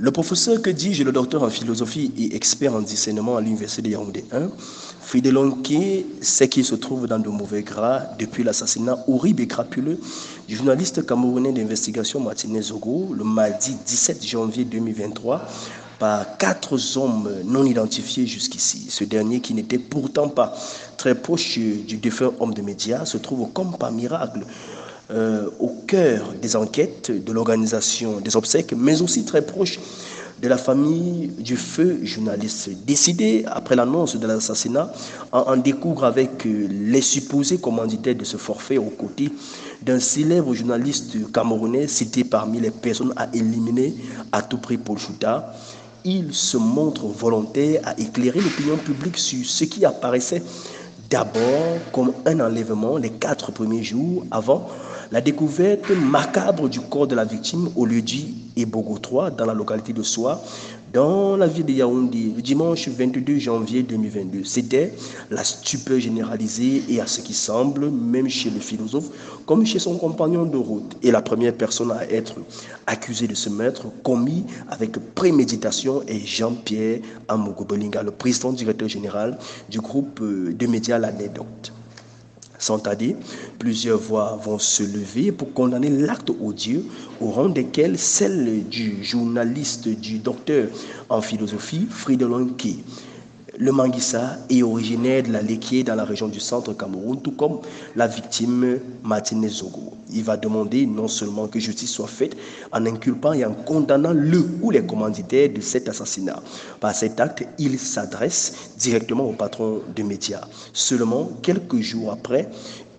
Le professeur que dis-je, le docteur en philosophie et expert en discernement à l'université de Yaoundé 1, Fridelonké sait qu'il se trouve dans de mauvais gras depuis l'assassinat horrible et crapuleux du journaliste camerounais d'investigation Martinez Zogo le mardi 17 janvier 2023 par 4 hommes non identifiés jusqu'ici. Ce dernier, qui n'était pourtant pas très proche du défunt homme de médias, se trouve comme par miracle au cœur des enquêtes de l'organisation des obsèques, mais aussi très proche de la famille du feu journaliste. Décidé, après l'annonce de l'assassinat, en découvre avec les supposés commanditaires de ce forfait aux côtés d'un célèbre journaliste camerounais cité parmi les personnes à éliminer à tout prix Paul Chouta. Il se montre volontaire à éclairer l'opinion publique sur ce qui apparaissait d'abord comme un enlèvement les 4 premiers jours avant la découverte macabre du corps de la victime au lieu-dit Ebogo 3 dans la localité de Soa, dans la ville de Yaoundé, le dimanche 22 janvier 2022. C'était la stupeur généralisée et à ce qui semble, même chez le philosophe, comme chez son compagnon de route. Et la première personne à être accusée de ce meurtre commis avec préméditation est Jean-Pierre Amogo-Bolinga, le président directeur général du groupe de médias L'Anecdote. Sans tarder, plusieurs voix vont se lever pour condamner l'acte odieux, au rang desquels celle du journaliste du docteur en philosophie, Fridelonké. Le Manguissa est originaire de la Léquier dans la région du centre Cameroun, tout comme la victime Martinez Zogo. Il va demander non seulement que justice soit faite en inculpant et en condamnant le ou les commanditaires de cet assassinat. Par cet acte, il s'adresse directement au patron de médias. Seulement quelques jours après,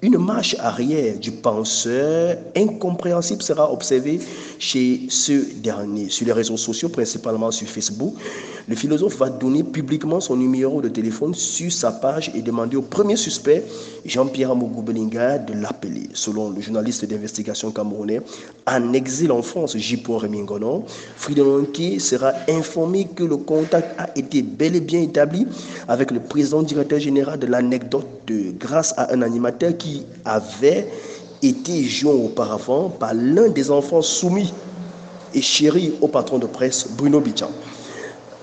une marche arrière du penseur incompréhensible sera observée chez ce dernier. Sur les réseaux sociaux, principalement sur Facebook, le philosophe va donner publiquement son numéro de téléphone sur sa page et demander au premier suspect, Jean-Pierre Amogo-Bolinga, de l'appeler. Selon le journaliste d'investigation camerounais en exil en France, J.P. Remingono, Fridelonké sera informé que le contact a été bel et bien établi avec le président directeur général de l'Anecdote grâce à un animateur qui avait été joint auparavant par l'un des enfants soumis et chéris au patron de presse Bruno Bichan.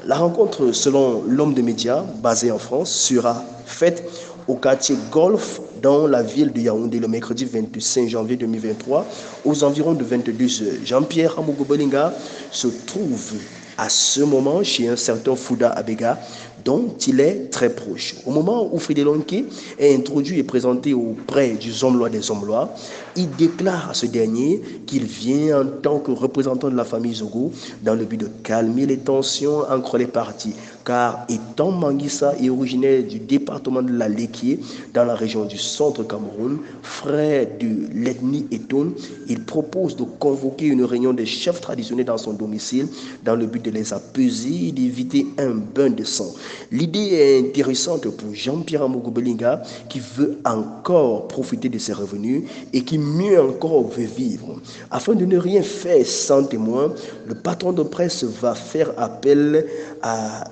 La rencontre, selon l'homme de médias basé en France, sera faite au quartier Golf dans la ville de Yaoundé le mercredi 25 janvier 2023 aux environs de 22h. Jean-Pierre Amogo-Bolinga se trouve à ce moment chez un certain Fouda Abega dont il est très proche. Au moment où Fridelonké est introduit et présenté auprès du Zomlois des Zomlois, il déclare à ce dernier qu'il vient en tant que représentant de la famille Zogo dans le but de calmer les tensions entre les parties. Car étant Manguissa et originaire du département de la Léquier, dans la région du centre Cameroun, frère de l'ethnie Eton, il propose de convoquer une réunion des chefs traditionnels dans son domicile dans le but de les apaiser et d'éviter un bain de sang. L'idée est intéressante pour Jean-Pierre Amogo-Bolinga qui veut encore profiter de ses revenus et qui mieux encore veut vivre. Afin de ne rien faire sans témoin, le patron de presse va faire appel à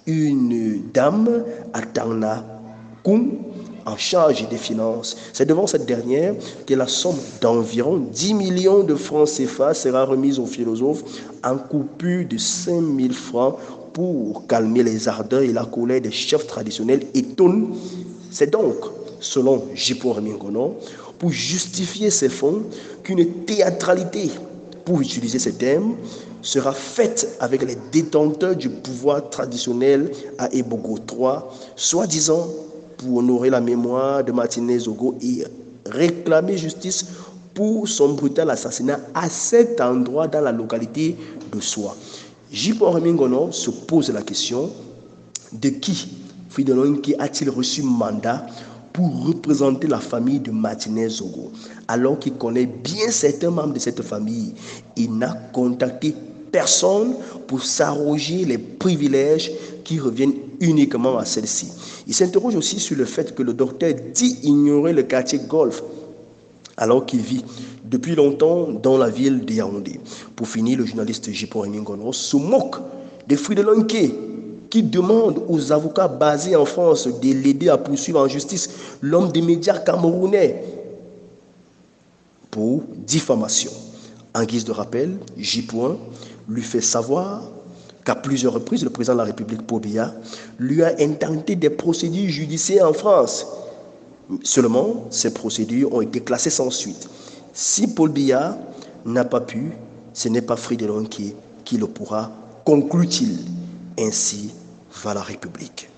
une dame, Atana Koum, en charge des finances. C'est devant cette dernière que la somme d'environ 10 millions de francs CFA sera remise au philosophe en coupure de 5 000 francs pour calmer les ardeurs et la colère des chefs traditionnels Eton. C'est donc, selon J.P. Remingono, pour justifier ces fonds qu'une théâtralité, pour utiliser ces termes, sera faite avec les détenteurs du pouvoir traditionnel à Ebogo 3, soi-disant pour honorer la mémoire de Martinez Zogo et réclamer justice pour son brutal assassinat à cet endroit dans la localité de Soa. J.P. Remingono se pose la question de qui Fridelonké a-t-il reçu mandat pour représenter la famille de Martinez Zogo, alors qu'il connaît bien certains membres de cette famille. Il n'a contacté personne pour s'arroger les privilèges qui reviennent uniquement à celle-ci. Il s'interroge aussi sur le fait que le docteur dit ignorer le quartier Golf, alors qu'il vit depuis longtemps dans la ville de Yaoundé. Pour finir, le journaliste J.P. Remingono se moque de Fridelonké, qui demande aux avocats basés en France de l'aider à poursuivre en justice l'homme des médias camerounais pour diffamation. En guise de rappel, J. lui fait savoir qu'à plusieurs reprises, le président de la République, Paul Biya, lui a intenté des procédures judiciaires en France. Seulement, ces procédures ont été classées sans suite. Si Paul Biya n'a pas pu, ce n'est pas Fridolin qui le pourra, conclut-il. Ainsi va la République.